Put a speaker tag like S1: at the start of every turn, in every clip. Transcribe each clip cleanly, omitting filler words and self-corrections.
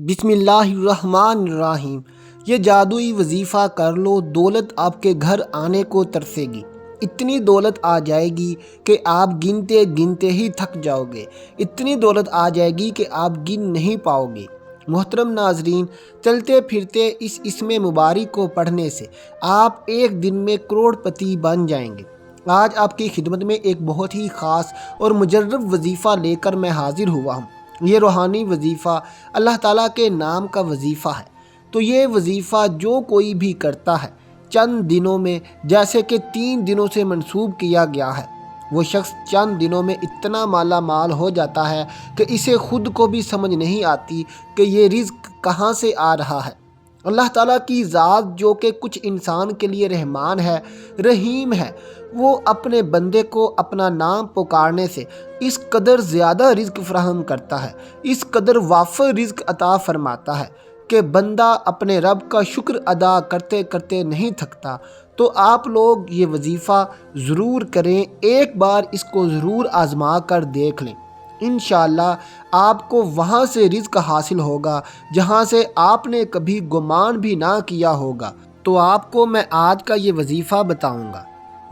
S1: بسم اللہ الرحمن الرحیم۔ یہ جادوئی وظیفہ کر لو، دولت آپ کے گھر آنے کو ترسے گی۔ اتنی دولت آ جائے گی کہ آپ گنتے گنتے ہی تھک جاؤ گے۔ اتنی دولت آ جائے گی کہ آپ گن نہیں پاؤ گے۔ محترم ناظرین، چلتے پھرتے اس اسم مبارک کو پڑھنے سے آپ ایک دن میں کروڑ پتی بن جائیں گے۔ آج آپ کی خدمت میں ایک بہت ہی خاص اور مجرب وظیفہ لے کر میں حاضر ہوا ہوں۔ یہ روحانی وظیفہ اللہ تعالیٰ کے نام کا وظیفہ ہے۔ تو یہ وظیفہ جو کوئی بھی کرتا ہے چند دنوں میں، جیسے کہ 3 دنوں سے منسوب کیا گیا ہے، وہ شخص چند دنوں میں اتنا مالا مال ہو جاتا ہے کہ اسے خود کو بھی سمجھ نہیں آتی کہ یہ رزق کہاں سے آ رہا ہے۔ اللہ تعالیٰ کی ذات جو کہ کچھ انسان کے لیے رحمان ہے، رحیم ہے، وہ اپنے بندے کو اپنا نام پکارنے سے اس قدر زیادہ رزق فراہم کرتا ہے، اس قدر وافر رزق عطا فرماتا ہے کہ بندہ اپنے رب کا شکر ادا کرتے کرتے نہیں تھکتا۔ تو آپ لوگ یہ وظیفہ ضرور کریں، ایک بار اس کو ضرور آزما کر دیکھ لیں۔ انشاءاللہ آپ کو وہاں سے رزق حاصل ہوگا جہاں سے آپ نے کبھی گمان بھی نہ کیا ہوگا۔ تو آپ کو میں آج کا یہ وظیفہ بتاؤں گا۔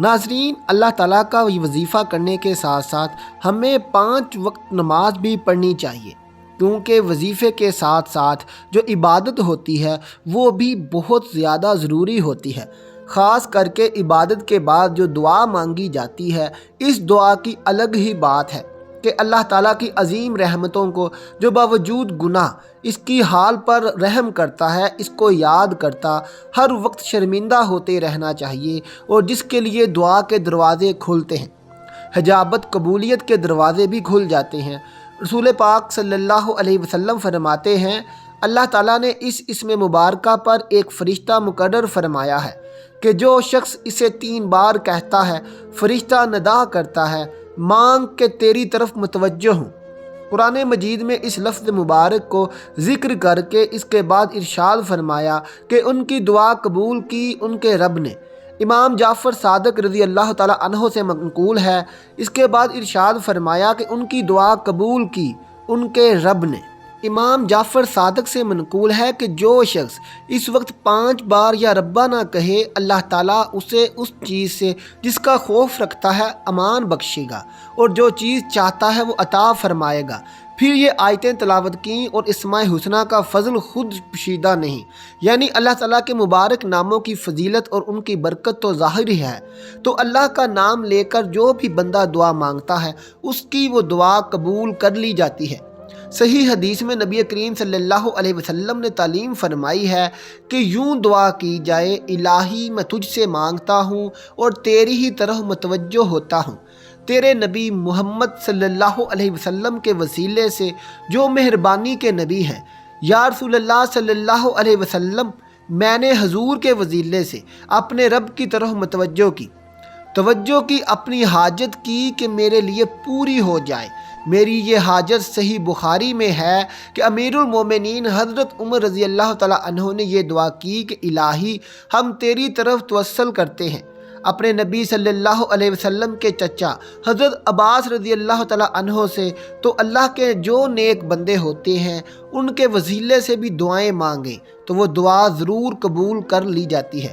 S1: ناظرین، اللہ تعالیٰ کا یہ وظیفہ کرنے کے ساتھ ساتھ ہمیں 5 وقت نماز بھی پڑھنی چاہیے، کیونکہ وظیفے کے ساتھ ساتھ جو عبادت ہوتی ہے وہ بھی بہت زیادہ ضروری ہوتی ہے۔ خاص کر کے عبادت کے بعد جو دعا مانگی جاتی ہے، اس دعا کی الگ ہی بات ہے کہ اللہ تعالیٰ کی عظیم رحمتوں کو جو باوجود گناہ اس کی حال پر رحم کرتا ہے، اس کو یاد کرتا ہر وقت شرمندہ ہوتے رہنا چاہیے، اور جس کے لیے دعا کے دروازے کھلتے ہیں، حجابت قبولیت کے دروازے بھی کھل جاتے ہیں۔ رسول پاک صلی اللہ علیہ وسلم فرماتے ہیں، اللہ تعالیٰ نے اس اسم مبارکہ پر ایک فرشتہ مقرر فرمایا ہے کہ جو شخص اسے 3 بار کہتا ہے، فرشتہ ندا کرتا ہے، مانگ کہ تیری طرف متوجہ ہوں۔ قرآن مجید میں اس لفظ مبارک کو ذکر کر کے اس کے بعد ارشاد فرمایا کہ ان کی دعا قبول کی ان کے رب نے۔ امام جعفر صادق رضی اللہ تعالیٰ عنہ سے منقول ہے، اس کے بعد ارشاد فرمایا کہ ان کی دعا قبول کی ان کے رب نے۔ امام جعفر صادق سے منقول ہے کہ جو شخص اس وقت 5 بار یا ربا نہ کہے، اللہ تعالیٰ اسے اس چیز سے جس کا خوف رکھتا ہے امان بخشے گا، اور جو چیز چاہتا ہے وہ عطا فرمائے گا۔ پھر یہ آیتیں تلاوت کیں اور اسماء حسنہ کا فضل خود پوشیدہ نہیں، یعنی اللہ تعالیٰ کے مبارک ناموں کی فضیلت اور ان کی برکت تو ظاہر ہی ہے۔ تو اللہ کا نام لے کر جو بھی بندہ دعا مانگتا ہے، اس کی وہ دعا قبول کر لی جاتی ہے۔ صحیح حدیث میں نبی کریم صلی اللہ علیہ وسلم نے تعلیم فرمائی ہے کہ یوں دعا کی جائے، الہی میں تجھ سے مانگتا ہوں اور تیری ہی طرف متوجہ ہوتا ہوں، تیرے نبی محمد صلی اللہ علیہ وسلم کے وسیلے سے جو مہربانی کے نبی ہیں۔ یا رسول اللہ صلی اللہ علیہ وسلم، میں نے حضور کے وسیلے سے اپنے رب کی طرف توجہ کی، اپنی حاجت کی کہ میرے لیے پوری ہو جائے۔ میری یہ حاجت صحیح بخاری میں ہے کہ امیر المومنین حضرت عمر رضی اللہ تعالیٰ عنہ نے یہ دعا کی کہ الہی ہم تیری طرف توسل کرتے ہیں اپنے نبی صلی اللہ علیہ وسلم کے چچا حضرت عباس رضی اللہ تعالیٰ عنہ سے، تو اللہ کے جو نیک بندے ہوتے ہیں ان کے وسیلے سے بھی دعائیں مانگیں تو وہ دعا ضرور قبول کر لی جاتی ہے۔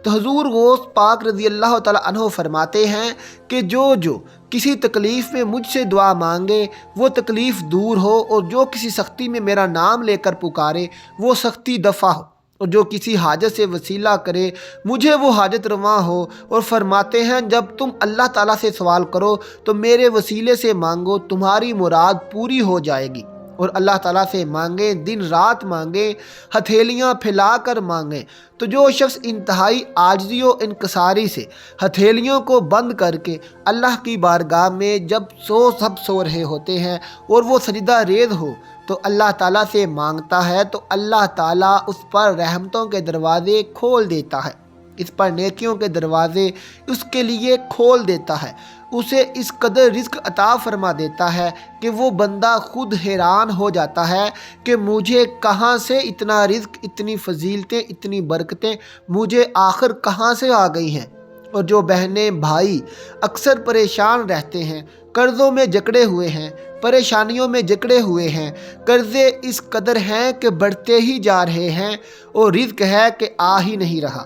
S1: تو حضور غوث پاک رضی اللہ تعالیٰ عنہ فرماتے ہیں کہ جو کسی تکلیف میں مجھ سے دعا مانگے وہ تکلیف دور ہو، اور جو کسی سختی میں میرا نام لے کر پکارے وہ سختی دفع ہو، اور جو کسی حاجت سے وسیلہ کرے مجھے وہ حاجت رواں ہو۔ اور فرماتے ہیں جب تم اللہ تعالیٰ سے سوال کرو تو میرے وسیلے سے مانگو، تمہاری مراد پوری ہو جائے گی۔ اور اللہ تعالیٰ سے مانگیں، دن رات مانگیں، ہتھیلیاں پھیلا کر مانگیں۔ تو جو شخص انتہائی عاجزی و انکساری سے ہتھیلیوں کو بند کر کے اللہ کی بارگاہ میں جب سب سو رہے ہوتے ہیں اور وہ سجدہ ریز ہو تو اللہ تعالیٰ سے مانگتا ہے، تو اللہ تعالیٰ اس پر رحمتوں کے دروازے کھول دیتا ہے، اس پر نیکیوں کے دروازے اس کے لیے کھول دیتا ہے، اسے اس قدر رزق عطا فرما دیتا ہے کہ وہ بندہ خود حیران ہو جاتا ہے کہ مجھے کہاں سے اتنا رزق، اتنی فضیلتیں، اتنی برکتیں مجھے آخر کہاں سے آ گئی ہیں۔ اور جو بہنیں بھائی اکثر پریشان رہتے ہیں، قرضوں میں جکڑے ہوئے ہیں، پریشانیوں میں جکڑے ہوئے ہیں، قرضے اس قدر ہیں کہ بڑھتے ہی جا رہے ہیں اور رزق ہے کہ آ ہی نہیں رہا،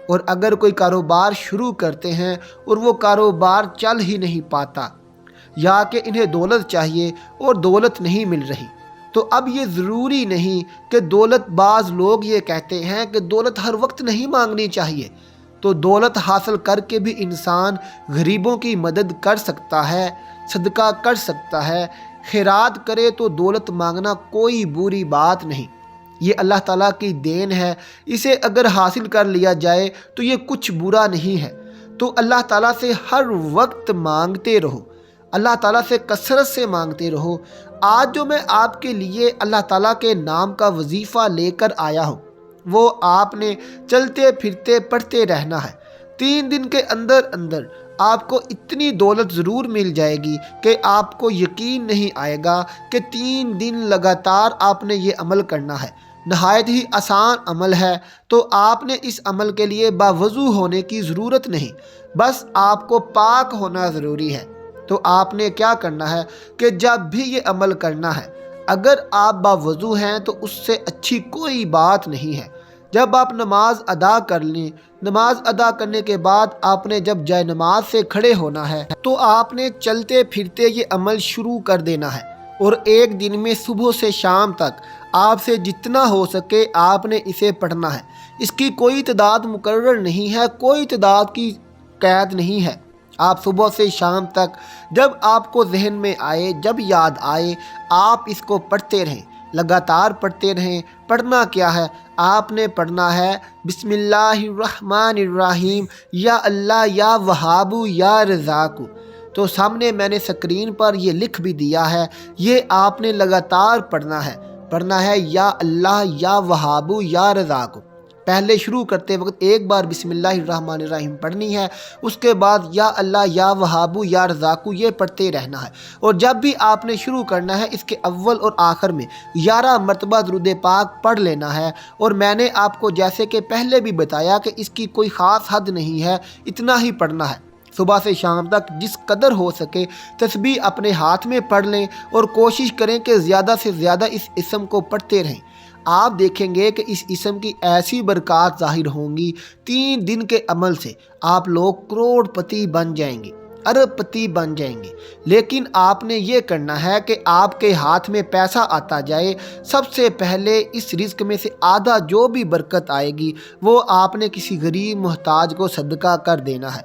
S1: اور اگر کوئی کاروبار شروع کرتے ہیں اور وہ کاروبار چل ہی نہیں پاتا، یا کہ انہیں دولت چاہیے اور دولت نہیں مل رہی، تو اب یہ ضروری نہیں کہ دولت، بعض لوگ یہ کہتے ہیں کہ دولت ہر وقت نہیں مانگنی چاہیے، تو دولت حاصل کر کے بھی انسان غریبوں کی مدد کر سکتا ہے، صدقہ کر سکتا ہے، خیرات کرے، تو دولت مانگنا کوئی بری بات نہیں، یہ اللہ تعالیٰ کی دین ہے، اسے اگر حاصل کر لیا جائے تو یہ کچھ برا نہیں ہے۔ تو اللہ تعالیٰ سے ہر وقت مانگتے رہو، اللہ تعالیٰ سے کثرت سے مانگتے رہو۔ آج جو میں آپ کے لیے اللہ تعالیٰ کے نام کا وظیفہ لے کر آیا ہوں، وہ آپ نے چلتے پھرتے پڑھتے رہنا ہے۔ 3 دن کے اندر اندر آپ کو اتنی دولت ضرور مل جائے گی کہ آپ کو یقین نہیں آئے گا کہ 3 دن لگاتار آپ نے یہ عمل کرنا ہے۔ نہایت ہی آسان عمل ہے، تو آپ نے اس عمل کے لیے باوضو ہونے کی ضرورت نہیں، بس آپ کو پاک ہونا ضروری ہے۔ تو آپ نے کیا کرنا ہے کہ جب بھی یہ عمل کرنا ہے، اگر آپ باوضو ہیں تو اس سے اچھی کوئی بات نہیں ہے۔ جب آپ نماز ادا کر لیں، نماز ادا کرنے کے بعد آپ نے جب جائے نماز سے کھڑے ہونا ہے، تو آپ نے چلتے پھرتے یہ عمل شروع کر دینا ہے، اور ایک دن میں صبح سے شام تک آپ سے جتنا ہو سکے آپ نے اسے پڑھنا ہے۔ اس کی کوئی تعداد مقرر نہیں ہے، کوئی تعداد کی قید نہیں ہے۔ آپ صبح سے شام تک جب آپ کو ذہن میں آئے، جب یاد آئے، آپ اس کو پڑھتے رہیں، لگاتار پڑھتے رہیں۔ پڑھنا کیا ہے؟ آپ نے پڑھنا ہے بسم اللہ الرحمن الرحیم، یا اللہ یا وہاب یا رزاق۔ تو سامنے میں نے سکرین پر یہ لکھ بھی دیا ہے، یہ آپ نے لگاتار پڑھنا ہے یا اللہ یا وہاب یا رزاق۔ پہلے شروع کرتے وقت ایک بار بسم اللہ الرحمن الرحیم پڑھنی ہے، اس کے بعد یا اللہ یا وہاب یا رزاق یہ پڑھتے رہنا ہے، اور جب بھی آپ نے شروع کرنا ہے اس کے اول اور آخر میں 11 مرتبہ درود پاک پڑھ لینا ہے۔ اور میں نے آپ کو جیسے کہ پہلے بھی بتایا کہ اس کی کوئی خاص حد نہیں ہے، اتنا ہی پڑھنا ہے۔ صبح سے شام تک جس قدر ہو سکے تسبیح اپنے ہاتھ میں پڑھ لیں، اور کوشش کریں کہ زیادہ سے زیادہ اس اسم کو پڑھتے رہیں۔ آپ دیکھیں گے کہ اس اسم کی ایسی برکات ظاہر ہوں گی، 3 دن کے عمل سے آپ لوگ کروڑ پتی بن جائیں گے، ارب پتی بن جائیں گے۔ لیکن آپ نے یہ کرنا ہے کہ آپ کے ہاتھ میں پیسہ آتا جائے، سب سے پہلے اس رزق میں سے آدھا جو بھی برکت آئے گی وہ آپ نے کسی غریب محتاج کو صدقہ کر دینا ہے۔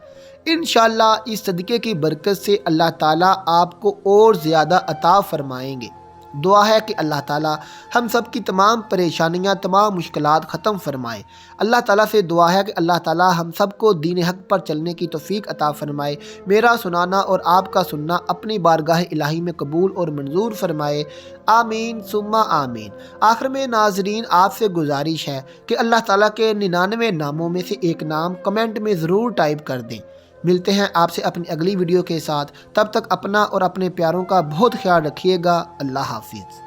S1: انشاءاللہ اس صدقے کی برکت سے اللہ تعالیٰ آپ کو اور زیادہ عطا فرمائیں گے۔ دعا ہے کہ اللہ تعالیٰ ہم سب کی تمام پریشانیاں، تمام مشکلات ختم فرمائے۔ اللہ تعالیٰ سے دعا ہے کہ اللہ تعالیٰ ہم سب کو دین حق پر چلنے کی توفیق عطا فرمائے۔ میرا سنانا اور آپ کا سننا اپنی بارگاہ الہی میں قبول اور منظور فرمائے، آمین ثم آمین۔ آخر میں ناظرین آپ سے گزارش ہے کہ اللہ تعالیٰ کے 99 ناموں میں سے ایک نام کمنٹ میں ضرور ٹائپ کر دیں۔ ملتے ہیں آپ سے اپنی اگلی ویڈیو کے ساتھ، تب تک اپنا اور اپنے پیاروں کا بہت خیال رکھیے گا۔ اللہ حافظ۔